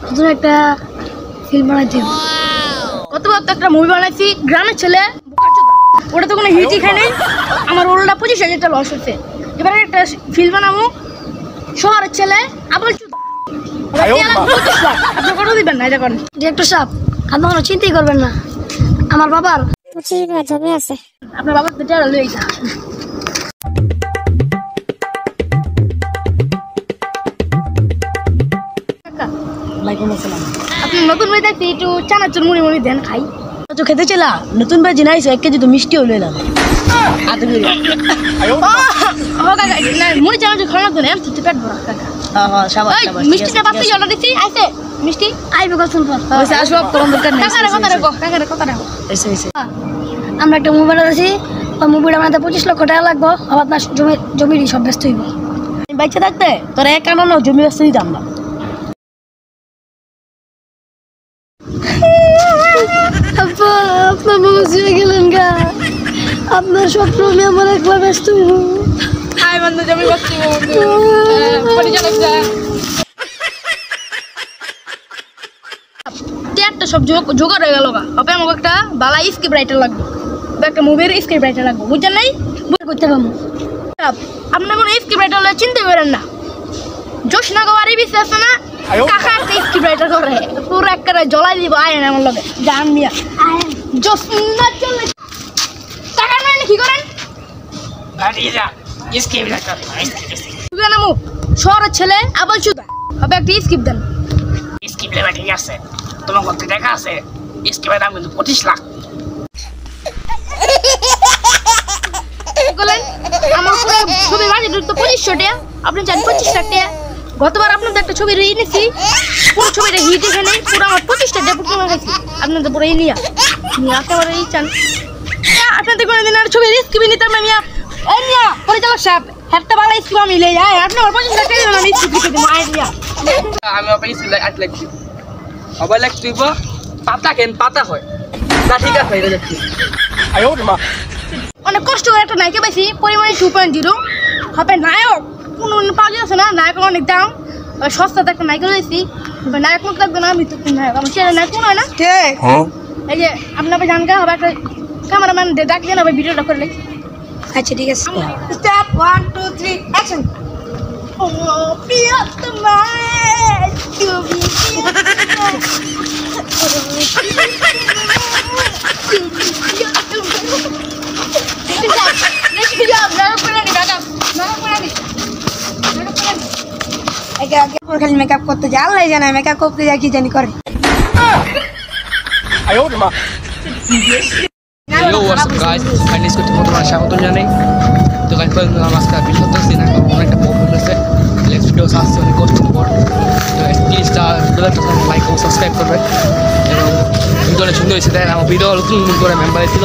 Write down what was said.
নতুন একটা ফিল্ম বানাইছি। গতবার তো একটা মুভি বানাইছি গ্রামের ছেলে ওটা তো কোনো হিটই খায় নাই, আমার ওটা 25,000 লস হচ্ছে। এবারে একটা ফিল্ম বানাবো শহরের ছেলে আবল আপনি কত দিবেন না এটা করেন। ডিরেক্টর সাহেব আপনি কোনো চিন্তাই করবেন না, আমার বাবার জমি আছে। আপনার বাবার তো টাকা লই যা। আপনি নতুন ভাই দেখছি একটু চানাচুর মুড়ি মুড়ি দেন খাই তো খেতে চেলা নতুন ভাই জিনাইছে 1 কেজি তো মিষ্টি হলো এলাম মুড়ি চানাচুর খাওয়ানো তো নেন তুই পেট ভরা কাকা। হ্যাঁ শাবাশ শাবাশ মিষ্টিটা বাতি অর্ডার দিছি আইছে মিষ্টি আইবে কখন পর ওইসে আসো কোন দরকার নেই কথা রাখো এসে এসে আমরা একটা মুভি বানাইছি, ওই মুভিটা বানাতে 25 লক্ষ টাকা লাগবে। আবার আপনার জমির সব ব্যস্ত হইব। বাইচে থাকতে তোরা এক কারণ জমি ব্যস্ত দিতাম না। আপনার বাবা শুয়ে গেলেন গা, আপনার স্বপ্ন আমি আমার একলা ব্যস্ত হইব। হাই বন্ধু জমি বসছি পরিচালক স্যার একটা সব জোগাড় হয়ে গেল হবে আমাকে একটা বালা স্ক্রিপ্ট রাইটার লাগবে, একটা মুভির স্ক্রিপ্ট রাইটার লাগবে বুঝছেন নাই করতে পারবো আপনার কোনো স্ক্রিপ্ট রাইটার হলে চিন্তা করেন না। জোসনা গোয়ারি বিশ্বাস না কাকা একটা স্ক্রিপ্ট রাইটার করে পুরো একটা জ্বলাই দিব আয়েন আমার লগে জান মিয়া জোসনা চলে টাকা নয় কি করেন নামু শহরের ছেলে আবল চুদা হবে একটা স্ক্রিপ্ট দেন। স্কিপ লেবা ঠিক আছে, তোমার করতে দেখা আছে স্কিপের দাম কিন্তু 25 লাখ। আমার পুরো ছবি বাজেট তো 2500 টাকা, আপনি চান 25 লাখ টাকা। গতবার আপনাদের একটা ছবি এনেছি পুরো ছবিটা হিট এখানে পুরো আমার 25টা টাকা পুরো খাইছি আপনাদের পুরো এই নিয়ে একেবারে এই চান আপনাদের কোনো দিন আর ছবি স্কিপ নিতাম না মিয়া এই মিয়া পরিচালক সাহেব একটা ভালো স্কিপ আমি লে যাই আপনি আমার 25 লাখ টাকা আমি স্কিপ দিতে মায়ের মিয়া আমি ওকে স্কিপ 8 লাখ দিব আবার লাখ দিব পাতা কেন পাতা হয় না ঠিক আছে এটা দেখছি অনেক কষ্ট করে একটা নায়িকা পাইছি পরিমাণে 2.0 হবে নায়ক কোনো পাওয়া যাচ্ছে না, নায়ক অনেক দাম সস্তাতে একটা নায়িকা রয়েছি নায়ক মুখ লাগবে না আমি তো নায়ক আমার ছেলে নায়ক কোনো হয় না এই যে আপনার জানকা হবে একটা ক্যামেরাম্যান ডাক দেন হবে ভিডিওটা করলে। আচ্ছা ঠিক আছে স্টেপ 1 2 3 অ্যাকশন। ও প্রিয় তোমার তুমি খালি মেকআপ করতে যায়, আল্লাহ জানে মেকআপ করতে যায় কি জানি করে। হ্যালো হোয়াটসঅ্যাপ গাইস ফাইনালি করতে তোমাদের স্বাগতম জানাই। তো গাইস নমস্কার বিশ্বত সিনা অনেকটা প্রবলেম আছে নেক্সট ভিডিও আসছে অনেক কষ্ট পর তো প্লিজ লাইক ও সাবস্ক্রাইব করবে এবং ভিডিওটা সুন্দর হয়েছে তাই আমার ভিডিও নতুন করে মেম্বার ছিল